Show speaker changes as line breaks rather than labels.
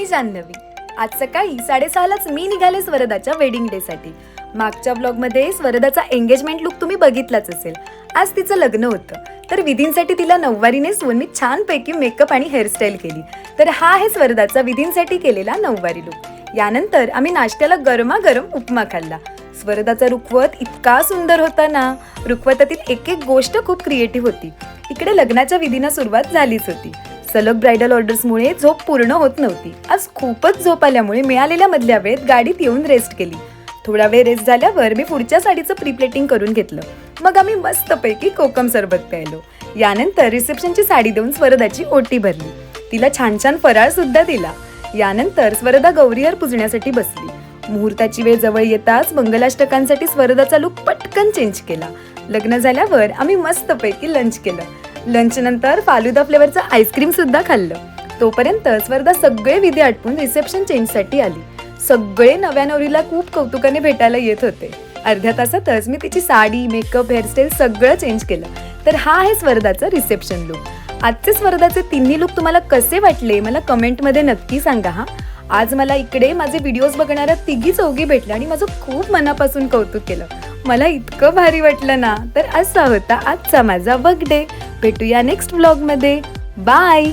मी जान्हवी. आज सकाळी 6:30लाच मी निघाले स्वरदाच्या वेडिंग डे साठी. मागच्या ब्लॉगमध्ये स्वरदाचा एंगेजमेंट लुक तुम्ही बघितलाच असेल. आज तिचं लग्न होतं, तर विधींसाठी तिला नऊवारी नेसवून मी छानपैकी मेकअप आणि हेअरस्टाईल केली. तर हा आहे स्वरदाचा विधींसाठी केलेला नऊवारी लुक. यानंतर आम्ही नाश्त्याला गरमागरम उपमा खाल्ला. स्वरदाचा रुखवत इतका सुंदर होता ना, रुखवतातील एक एक गोष्ट खूप क्रिएटिव्ह होती. इकडे लग्नाच्या विधींना सुरुवात झालीच होती. सलग ब्रायडल ऑर्डर्समुळे झोप पूर्ण होत नव्हती. आज खूपच झोप आल्यामुळे मिळालेल्या मधल्या वेळेत गाडीत येऊन रेस्ट केली. थोडा वेळ रेस्ट झाल्यावर मी पुढच्या साडीचं प्रीप्लेटिंग करून घेतलं. मग आम्ही मस्तपैकी कोकम सरबत प्यायलो. यानंतर रिसेप्शनची साडी देऊन स्वरदाची ओटी भरली. तिला छान छान फराळ सुद्धा दिला. यानंतर स्वरदा गौरीहार पुजण्यासाठी बसली. मुहूर्ताची वेळ जवळ येताच मंगलाष्टकांसाठी स्वरदाचा लुक पटकन चेंज केला. लग्न झाल्यावर आम्ही मस्तपैकी लंच केलं. लंच नंतर फालुदा फ्लेवरचं आईस्क्रीम सुद्धा खाल्लं. तोपर्यंत स्वरदा सगळे विधी आटपून रिसेप्शन चेंजसाठी आली. सगळे नव्या नवरीला खूप कौतुकाने भेटायला येत होते. अर्ध्या तासातच मी तिची साडी, मेकअप, हेअरस्टाईल सगळं चेंज केलं. तर हा आहे स्वरदाचा रिसेप्शन लुक. आजचे स्वरदाचे तिन्ही लुक तुम्हाला कसे वाटले मला कमेंटमध्ये नक्की सांगा हा. आज मला इकडे माझे व्हिडिओज बघणाऱ्या तिघी चौघी भेटल्या आणि माझं खूप मनापासून कौतुक केलं. मला इतकं भारी वाटलं ना. तर असा होता आजचा माझा वर्क डे. भेटूया नेक्स्ट व्लॉगमध्ये. बाय.